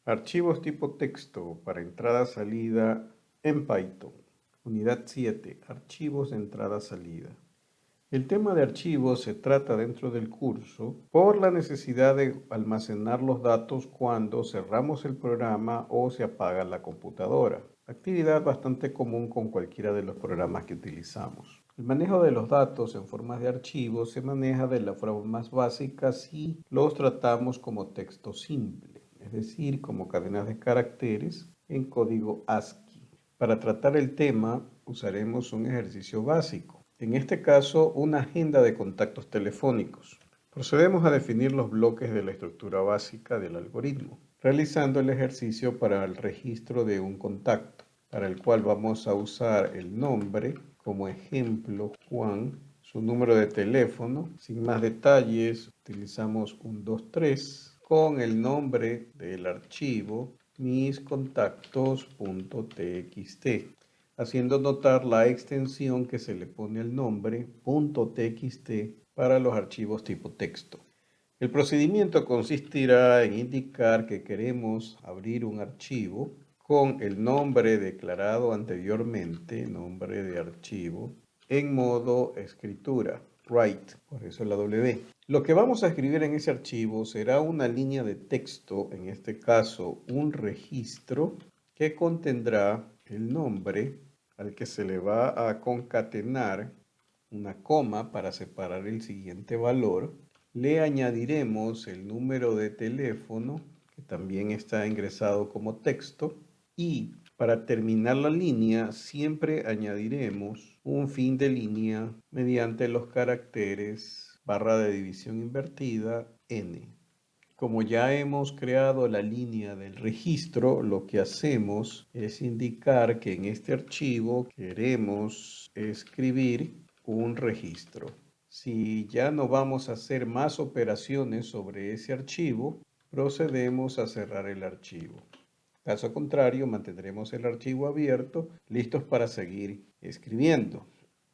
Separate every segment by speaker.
Speaker 1: Archivos tipo texto para entrada-salida en Python. Unidad 7. Archivos de entrada-salida. El tema de archivos se trata dentro del curso por la necesidad de almacenar los datos cuando cerramos el programa o se apaga la computadora. Actividad bastante común con cualquiera de los programas que utilizamos. El manejo de los datos en forma de archivos se maneja de la forma más básica si los tratamos como texto simple, es decir, como cadenas de caracteres en código ASCII. Para tratar el tema usaremos un ejercicio básico. En este caso, una agenda de contactos telefónicos. Procedemos a definir los bloques de la estructura básica del algoritmo, realizando el ejercicio para el registro de un contacto, para el cual vamos a usar el nombre como ejemplo Juan, su número de teléfono. Sin más detalles, utilizamos un 23 con el nombre del archivo miscontactos.txt, haciendo notar la extensión que se le pone al nombre .txt para los archivos tipo texto. El procedimiento consistirá en indicar que queremos abrir un archivo con el nombre declarado anteriormente, nombre de archivo, en modo escritura, write, por eso la W. Lo que vamos a escribir en ese archivo será una línea de texto, en este caso un registro, que contendrá el nombre al que se le va a concatenar una coma para separar el siguiente valor. Le añadiremos el número de teléfono, que también está ingresado como texto, y para terminar la línea siempre añadiremos un fin de línea mediante los caracteres barra de división invertida n. Como ya hemos creado la línea del registro, lo que hacemos es indicar que en este archivo queremos escribir un registro. Si ya no vamos a hacer más operaciones sobre ese archivo, procedemos a cerrar el archivo. Caso contrario, mantendremos el archivo abierto, listos para seguir escribiendo.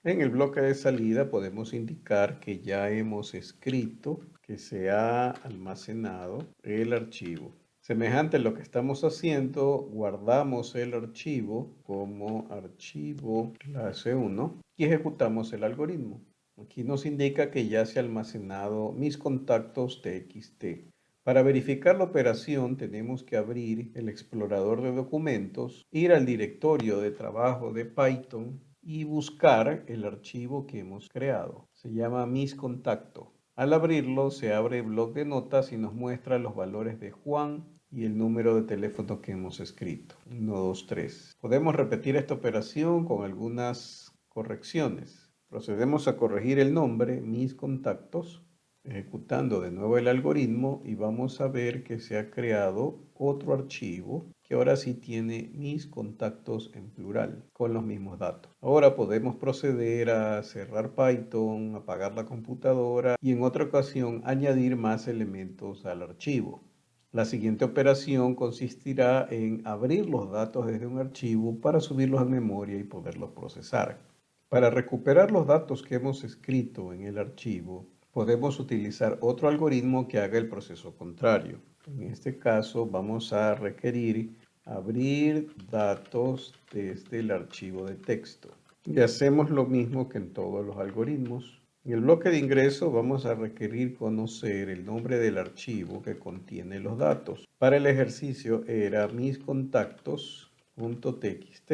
Speaker 1: En el bloque de salida podemos indicar que ya hemos escrito, que se ha almacenado el archivo. Semejante a lo que estamos haciendo, guardamos el archivo como archivo clase 1 y ejecutamos el algoritmo. Aquí nos indica que ya se ha almacenado mis contactos txt. Para verificar la operación tenemos que abrir el explorador de documentos, ir al directorio de trabajo de Python y buscar el archivo que hemos creado. Se llama mis contactos. Al abrirlo se abre el bloc de notas y nos muestra los valores de Juan y el número de teléfono que hemos escrito. 1, 2, 3. Podemos repetir esta operación con algunas correcciones. Procedemos a corregir el nombre, mis contactos, ejecutando de nuevo el algoritmo y vamos a ver que se ha creado otro archivo que ahora sí tiene mis contactos en plural con los mismos datos. Ahora podemos proceder a cerrar Python, apagar la computadora y en otra ocasión añadir más elementos al archivo. La siguiente operación consistirá en abrir los datos desde un archivo para subirlos a memoria y poderlos procesar. Para recuperar los datos que hemos escrito en el archivo, podemos utilizar otro algoritmo que haga el proceso contrario. En este caso vamos a requerir abrir datos desde el archivo de texto. Y hacemos lo mismo que en todos los algoritmos. En el bloque de ingreso vamos a requerir conocer el nombre del archivo que contiene los datos. Para el ejercicio era miscontactos.txt.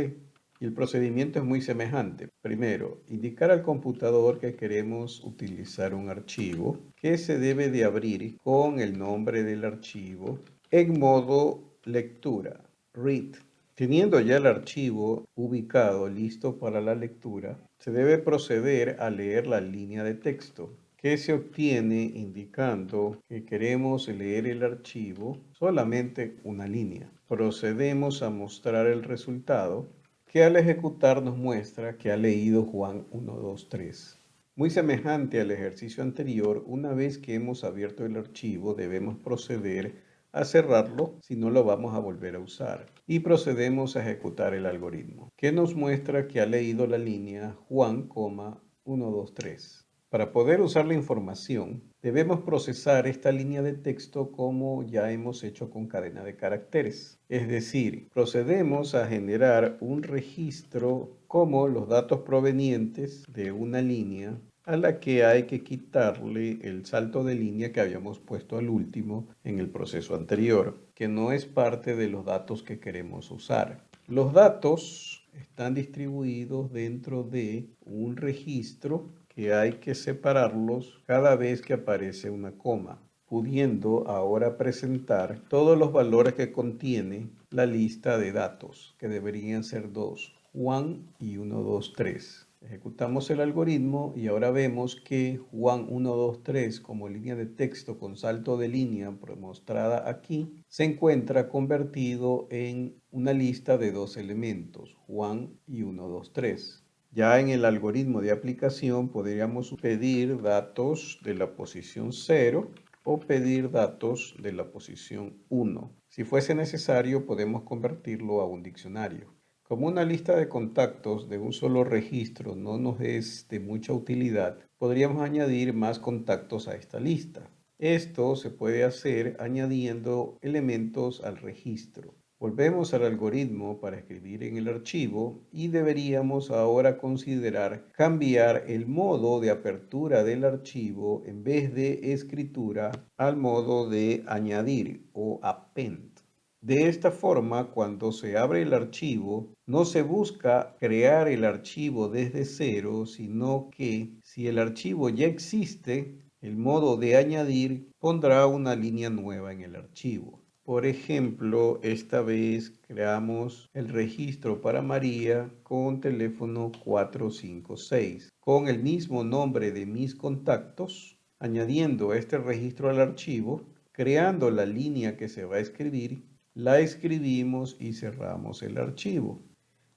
Speaker 1: Y el procedimiento es muy semejante. Primero, indicar al computador que queremos utilizar un archivo que se debe de abrir con el nombre del archivo en modo lectura, read. Teniendo ya el archivo ubicado listo para la lectura, se debe proceder a leer la línea de texto que se obtiene indicando que queremos leer el archivo solamente una línea. Procedemos a mostrar el resultado que al ejecutar nos muestra que ha leído Juan 1, 2, 3. Muy semejante al ejercicio anterior, una vez que hemos abierto el archivo debemos proceder a cerrarlo si no lo vamos a volver a usar. Y procedemos a ejecutar el algoritmo, que nos muestra que ha leído la línea Juan, 1, 2, 3. Para poder usar la información, debemos procesar esta línea de texto como ya hemos hecho con cadena de caracteres. Es decir, procedemos a generar un registro como los datos provenientes de una línea a la que hay que quitarle el salto de línea que habíamos puesto al último en el proceso anterior, que no es parte de los datos que queremos usar. Los datos están distribuidos dentro de un registro que hay que separarlos cada vez que aparece una coma, pudiendo ahora presentar todos los valores que contiene la lista de datos, que deberían ser dos, Juan y 123. Ejecutamos el algoritmo y ahora vemos que Juan 123 como línea de texto con salto de línea mostrada aquí se encuentra convertido en una lista de dos elementos, Juan y 123. Ya en el algoritmo de aplicación podríamos pedir datos de la posición 0 o pedir datos de la posición 1. Si fuese necesario, podemos convertirlo a un diccionario. Como una lista de contactos de un solo registro no nos es de mucha utilidad, podríamos añadir más contactos a esta lista. Esto se puede hacer añadiendo elementos al registro. Volvemos al algoritmo para escribir en el archivo y deberíamos ahora considerar cambiar el modo de apertura del archivo en vez de escritura al modo de añadir o append. De esta forma, cuando se abre el archivo, no se busca crear el archivo desde cero, sino que si el archivo ya existe, el modo de añadir pondrá una línea nueva en el archivo. Por ejemplo, esta vez creamos el registro para María con teléfono 456, con el mismo nombre de mis contactos, añadiendo este registro al archivo, creando la línea que se va a escribir, la escribimos y cerramos el archivo.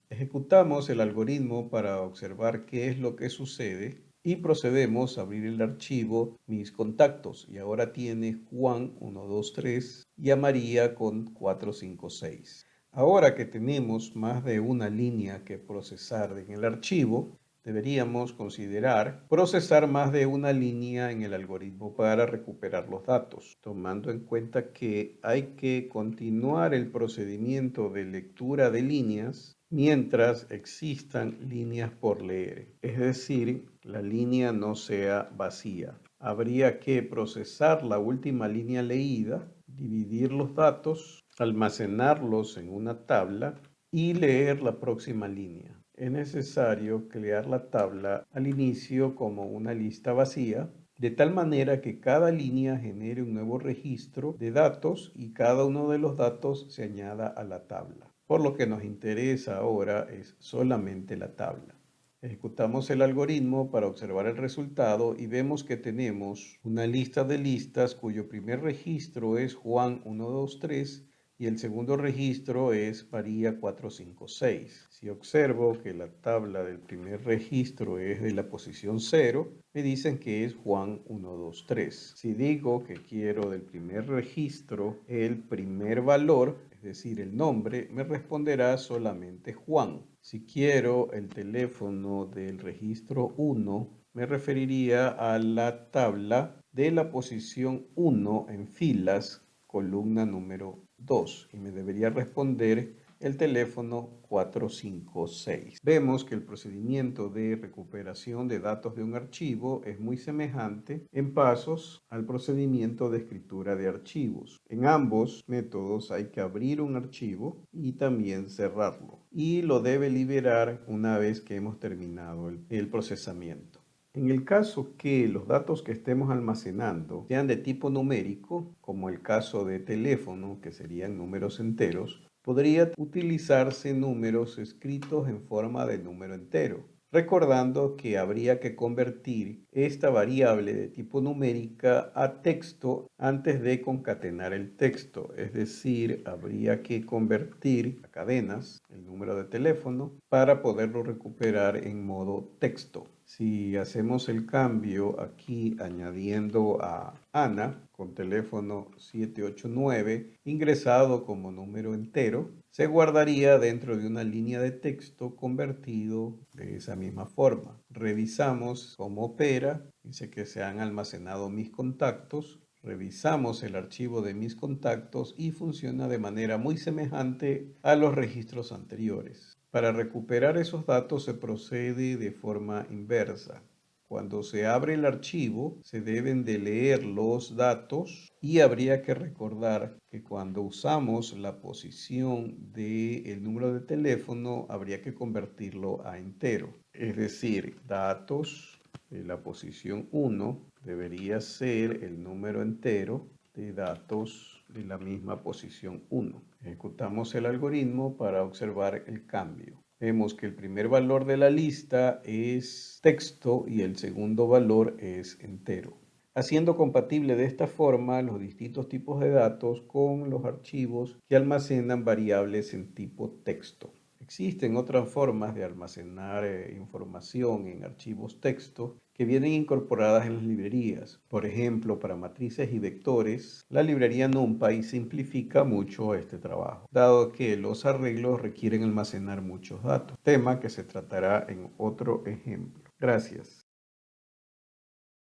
Speaker 1: Ejecutamos el algoritmo para observar qué es lo que sucede y procedemos a abrir el archivo mis contactos y ahora tiene Juan 123 y a María con 456. Ahora que tenemos más de una línea que procesar en el archivo, deberíamos considerar procesar más de una línea en el algoritmo para recuperar los datos, tomando en cuenta que hay que continuar el procedimiento de lectura de líneas mientras existan líneas por leer, es decir, la línea no sea vacía. Habría que procesar la última línea leída, dividir los datos, almacenarlos en una tabla y leer la próxima línea. Es necesario crear la tabla al inicio como una lista vacía, de tal manera que cada línea genere un nuevo registro de datos y cada uno de los datos se añada a la tabla. Por lo que nos interesa ahora es solamente la tabla. Ejecutamos el algoritmo para observar el resultado y vemos que tenemos una lista de listas cuyo primer registro es Juan 123 y el segundo registro es María 456. Si observo que la tabla del primer registro es de la posición 0, me dicen que es Juan 123. Si digo que quiero del primer registro el primer valor, es decir, el nombre, me responderá solamente Juan. Si quiero el teléfono del registro 1, me referiría a la tabla de la posición 1 en filas, columna número 2, y me debería responder el teléfono 456. Vemos que el procedimiento de recuperación de datos de un archivo es muy semejante en pasos al procedimiento de escritura de archivos. En ambos métodos hay que abrir un archivo y también cerrarlo, y lo debe liberar una vez que hemos terminado el procesamiento. En el caso que los datos que estemos almacenando sean de tipo numérico, como el caso de teléfono, que serían números enteros, podría utilizarse números escritos en forma de número entero, recordando que habría que convertir esta variable de tipo numérica a texto antes de concatenar el texto, es decir, habría que convertir a cadenas el número de teléfono para poderlo recuperar en modo texto. Si hacemos el cambio aquí añadiendo a Ana con teléfono 789 ingresado como número entero, se guardaría dentro de una línea de texto convertido de esa misma forma. Revisamos cómo opera. Dice que se han almacenado mis contactos. Revisamos el archivo de mis contactos y funciona de manera muy semejante a los registros anteriores. Para recuperar esos datos se procede de forma inversa. Cuando se abre el archivo, se deben de leer los datos y habría que recordar que cuando usamos la posición del número de teléfono, habría que convertirlo a entero. Es decir, datos de la posición 1 debería ser el número entero de datos de la misma posición 1. Ejecutamos el algoritmo para observar el cambio. Vemos que el primer valor de la lista es texto y el segundo valor es entero, haciendo compatible de esta forma los distintos tipos de datos con los archivos que almacenan variables en tipo texto. Existen otras formas de almacenar información en archivos texto que vienen incorporadas en las librerías. Por ejemplo, para matrices y vectores, la librería NumPy simplifica mucho este trabajo, dado que los arreglos requieren almacenar muchos datos, tema que se tratará en otro ejemplo. Gracias.